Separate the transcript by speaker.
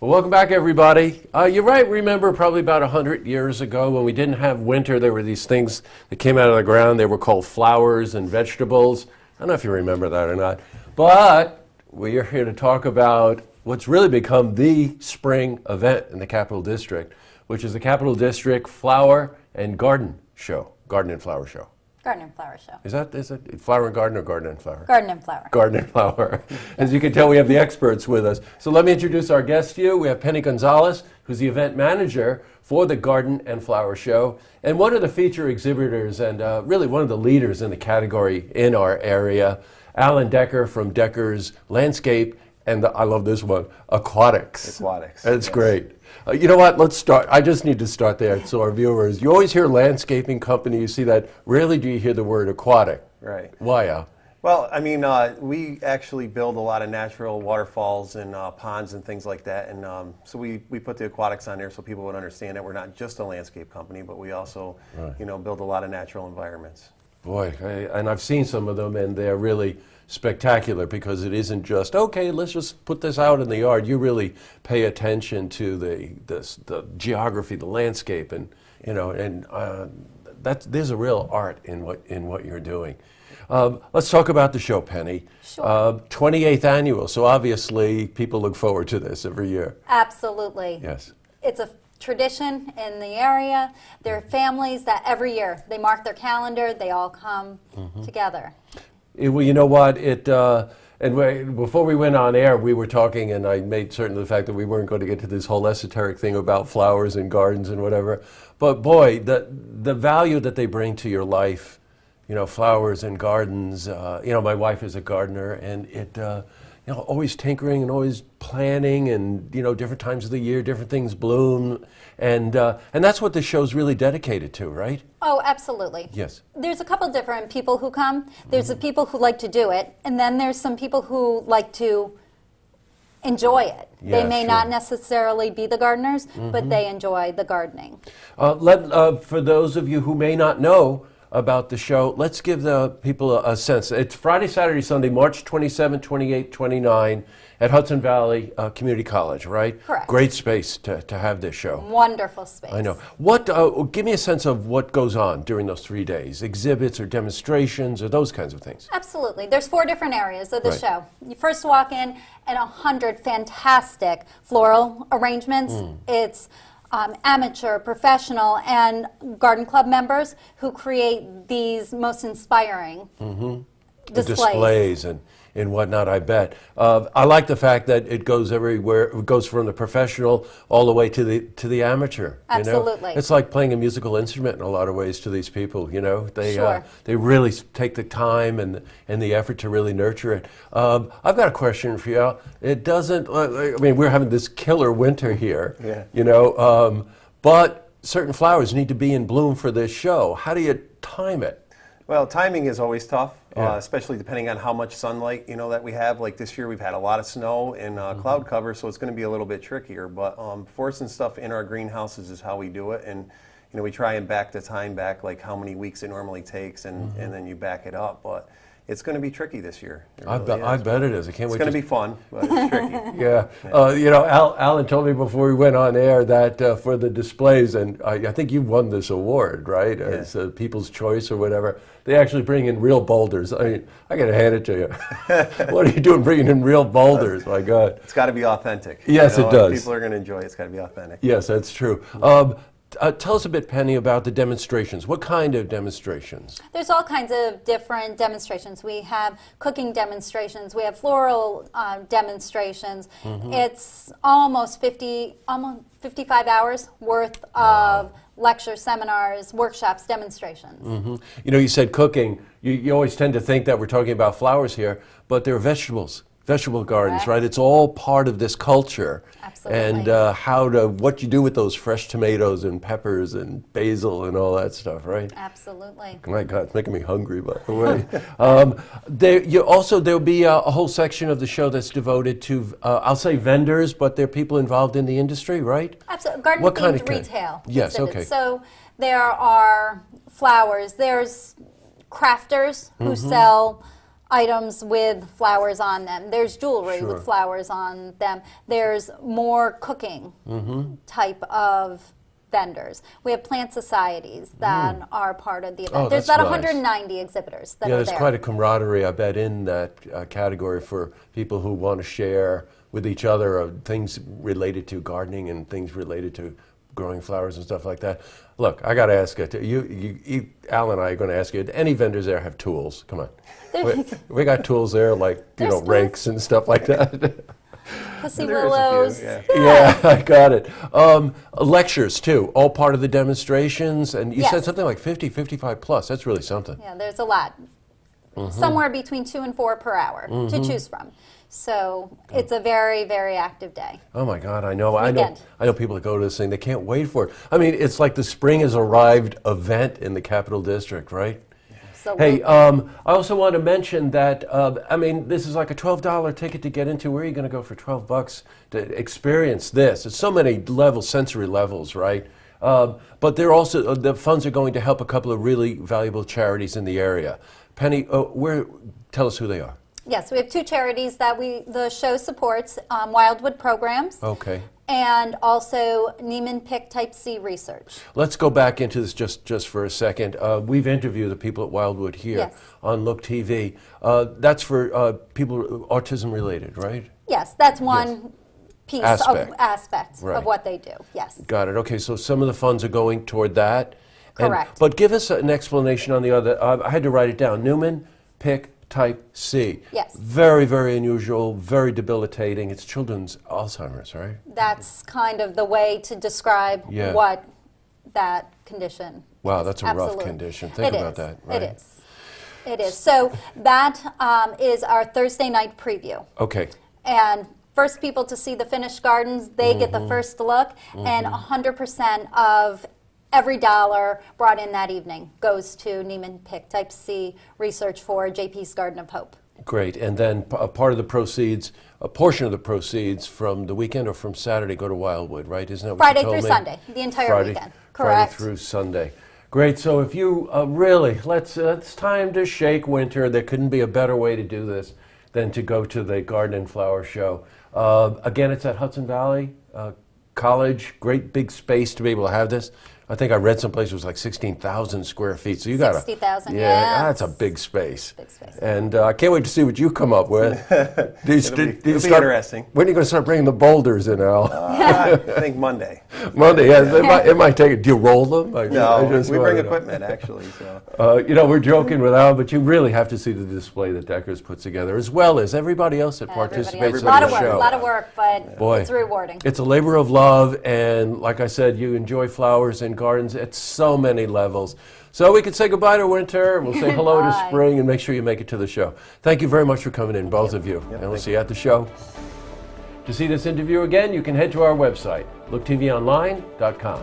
Speaker 1: Well, welcome back, everybody. You might remember probably about 100 years ago when we didn't have winter, there were these things that came out of the ground. They were called flowers and vegetables. I don't know if you remember that or not. But we are here to talk about what's really become the spring event in the Capital District, which is the Capital District Flower and Garden Show, Garden and Flower Show.
Speaker 2: Garden and Flower Show.
Speaker 1: Is it Flower and Garden or Garden and Flower?
Speaker 2: Garden and Flower.
Speaker 1: Garden and Flower. As you can tell, we have the experts with us. So let me introduce our guest to you. We have Penny Gonzalez, who's the event manager for the Garden and Flower Show, and one of the feature exhibitors and really one of the leaders in the category in our area, Alan Decker from Decker's Landscape, and I love this one, Aquatics.
Speaker 3: Aquatics.
Speaker 1: That's
Speaker 3: yes.
Speaker 1: great. You know what, let's start. I just need to start there so our viewers, you always hear landscaping company, you see that. Rarely do you hear the word aquatic.
Speaker 3: Right.
Speaker 1: Why, Al?
Speaker 3: Well, I mean, we actually build a lot of natural waterfalls and ponds and things like that, and so we put the aquatics on there so people would understand that we're not just a landscape company, but we also, build a lot of natural environments.
Speaker 1: Boy, and I've seen some of them, and they're really spectacular because it isn't just, okay, let's just put this out in the yard. You really pay attention to the geography, the landscape, and there's a real art in what you're doing. Let's talk about the show, Penny.
Speaker 2: Sure.
Speaker 1: 28th annual, so obviously people look forward to this every year.
Speaker 2: Absolutely.
Speaker 1: Yes.
Speaker 2: It's a tradition in the area. There are families that every year they mark their calendar, they all come together.
Speaker 1: Well, you know what? Before we went on air, we were talking, and I made certain of the fact that we weren't going to get to this whole esoteric thing about flowers and gardens and whatever. But boy, the value that they bring to your life, flowers and gardens. My wife is a gardener, and always tinkering and always planning, and different times of the year, different things bloom, and that's what the show's really dedicated to, right?
Speaker 2: Oh, absolutely.
Speaker 1: Yes.
Speaker 2: There's a couple different people who come. There's the people who like to do it, and then there's some people who like to enjoy it.
Speaker 1: Yeah,
Speaker 2: they may
Speaker 1: sure.
Speaker 2: not necessarily be the gardeners, but they enjoy the gardening.
Speaker 1: For those of you who may not know about the show, let's give the people a sense. It's Friday, Saturday, Sunday, March 27, 28, 29 at Hudson Valley Community College, right?
Speaker 2: Correct.
Speaker 1: Great space to have this show.
Speaker 2: Wonderful space.
Speaker 1: I know. Give me a sense of what goes on during those 3 days, exhibits or demonstrations or those kinds of things.
Speaker 2: Absolutely. There's 4 different areas of the
Speaker 1: Right.
Speaker 2: show. You first walk in and 100 fantastic floral arrangements. It's amateur, professional, and garden club members who create these most inspiring
Speaker 1: displays and whatnot, I bet. I like the fact that it goes everywhere. It goes from the professional all the way to the amateur.
Speaker 2: Absolutely.
Speaker 1: It's like playing a musical instrument in a lot of ways to these people. They
Speaker 2: Sure.
Speaker 1: they really take the time and the effort to really nurture it. I've got a question for you. It doesn't. We're having this killer winter here.
Speaker 3: Yeah.
Speaker 1: But certain flowers need to be in bloom for this show. How do you time it?
Speaker 3: Well, timing is always tough,
Speaker 1: Yeah.
Speaker 3: especially depending on how much sunlight, that we have. Like this year, we've had a lot of snow and cloud cover, so it's going to be a little bit trickier. But forcing stuff in our greenhouses is how we do it. And, we try and back the time back, like how many weeks it normally takes, and then you back it up. But it's going to be tricky this year.
Speaker 1: I bet it is. I can't wait.
Speaker 3: It's going to be fun, but it's tricky.
Speaker 1: Yeah. Alan told me before we went on air that for the displays, and I think you won this award, right? As People's Choice or whatever. They actually bring in real boulders. I mean, I got to hand it to you. What are you doing bringing in real boulders? My God.
Speaker 3: It's got to be authentic.
Speaker 1: Yes, it does.
Speaker 3: If people are going to enjoy it. It's got to be authentic.
Speaker 1: Yes, that's true. Tell us a bit, Penny, about the demonstrations. What kind of demonstrations?
Speaker 2: There's all kinds of different demonstrations. We have cooking demonstrations. We have floral demonstrations. It's almost 55 hours worth of lectures, seminars, workshops, demonstrations.
Speaker 1: You said cooking. You always tend to think that we're talking about flowers here, but they're vegetables. Vegetable gardens,
Speaker 2: Correct.
Speaker 1: right? It's all part of this culture.
Speaker 2: Absolutely.
Speaker 1: And what you do with those fresh tomatoes and peppers and basil and all that stuff, right?
Speaker 2: Absolutely.
Speaker 1: My God, it's making me hungry, by the way. There'll be a whole section of the show that's devoted to, I'll say vendors, but they're people involved in the industry, right?
Speaker 2: Absolutely. Garden
Speaker 1: What kind
Speaker 2: themed
Speaker 1: of
Speaker 2: retail.
Speaker 1: Yes,
Speaker 2: exhibits.
Speaker 1: okay.
Speaker 2: So there are flowers. There's crafters who sell items with flowers on them. There's jewelry
Speaker 1: Sure.
Speaker 2: with flowers on them. There's more cooking type of vendors. We have plant societies that are part of the event.
Speaker 1: Oh,
Speaker 2: There's
Speaker 1: that's
Speaker 2: about
Speaker 1: nice.
Speaker 2: 190 exhibitors that
Speaker 1: Yeah,
Speaker 2: are
Speaker 1: there's
Speaker 2: there.
Speaker 1: quite a camaraderie, I bet, in that category for people who want to share with each other of things related to gardening and things related to growing flowers and stuff like that. Look, I got to ask you, Al and I are going to ask you, do any vendors there have tools? Come on. We got tools there like,
Speaker 2: There's tools.
Speaker 1: rakes and stuff like that.
Speaker 2: Pussy
Speaker 3: There is a few,
Speaker 2: willows.
Speaker 3: yeah.
Speaker 1: Yeah, I got it. Lectures, too, all part of the demonstrations. And you said
Speaker 2: Yes.
Speaker 1: something like 50, 55 plus. That's really something.
Speaker 2: Yeah, there's a lot. Somewhere between 2 and 4 per hour to choose from. So it's a very, very active day.
Speaker 1: Oh my God, I know
Speaker 2: Weekend.
Speaker 1: people that go to this thing, they can't wait for it. I mean, it's like the spring has arrived event in the Capital District, right?
Speaker 2: So
Speaker 1: Hey, I also want to mention that, I mean, this is like a $12 ticket to get into. Where are you going to go for $12 to experience this? It's so many levels, sensory levels, right? But they're also, the funds are going to help a couple of really valuable charities in the area. Penny, tell us who they are.
Speaker 2: yes, we have 2 charities that the show supports, Wildwood Programs
Speaker 1: Okay.
Speaker 2: and also Neiman Pick Type C research.
Speaker 1: Let's go back into this just for a second. We've interviewed the people at Wildwood here
Speaker 2: Yes.
Speaker 1: on Look TV. That's for people autism related, right?
Speaker 2: Yes, that's one piece
Speaker 1: Aspect.
Speaker 2: of aspects
Speaker 1: Right.
Speaker 2: of what they do. Yes.
Speaker 1: Got it. Okay, so some of the funds are going toward that.
Speaker 2: Correct.
Speaker 1: But give us an explanation on the other. I had to write it down. Newman Pick Type C.
Speaker 2: Yes.
Speaker 1: Very, very unusual, very debilitating. It's children's Alzheimer's, right?
Speaker 2: That's kind of the way to describe
Speaker 1: Yeah.
Speaker 2: what that condition
Speaker 1: Wow,
Speaker 2: is.
Speaker 1: that's a rough
Speaker 2: Absolutely.
Speaker 1: condition. Think
Speaker 2: It
Speaker 1: about
Speaker 2: is.
Speaker 1: that, right?
Speaker 2: It is. It is. So that is our Thursday night preview.
Speaker 1: Okay.
Speaker 2: And first people to see the finished gardens, they get the first look, and 100% of every dollar brought in that evening goes to Neiman Pick Type C research for JP's Garden of Hope.
Speaker 1: Great. And then a part of the proceeds, a portion of the proceeds from the weekend or from Saturday go to Wildwood, right? Isn't that what
Speaker 2: Friday
Speaker 1: you told
Speaker 2: through
Speaker 1: me?
Speaker 2: Sunday, the entire
Speaker 1: Friday,
Speaker 2: weekend.
Speaker 1: Friday
Speaker 2: Correct.
Speaker 1: through Sunday. Great. So if you really, it's time to shake winter. There couldn't be a better way to do this than to go to the Garden and Flower Show. Again, it's at Hudson Valley College. Great big space to be able to have this. I think I read someplace it was like 16,000 square feet. So you got
Speaker 2: 60,000,
Speaker 1: yeah,
Speaker 2: yes.
Speaker 1: that's a big space.
Speaker 2: Big space.
Speaker 1: And I can't wait to see what you come up with. Do you
Speaker 3: It'll be interesting.
Speaker 1: When are you going to start bringing the boulders in, Al?
Speaker 3: I think Monday.
Speaker 1: Monday, yes. It might take it. Do you roll them? I
Speaker 3: No,
Speaker 1: just
Speaker 3: we
Speaker 1: wanna
Speaker 3: bring
Speaker 1: know.
Speaker 3: equipment actually. So
Speaker 1: We're joking with Al, but you really have to see the display that Deckers puts together, as well as everybody else that participates in
Speaker 2: A lot
Speaker 1: the
Speaker 2: of work,
Speaker 1: show.
Speaker 2: a lot of work, but
Speaker 1: Boy.
Speaker 2: it's rewarding.
Speaker 1: It's a labor of love, and like I said, you enjoy flowers and gardens at so many levels. So we can say goodbye to winter, we'll say hello to
Speaker 2: Bye.
Speaker 1: spring, and make sure you make it to the show. Thank you very much for coming in, both of you, and we'll see you at the show. To see this interview again, you can head to our website, looktvonline.com.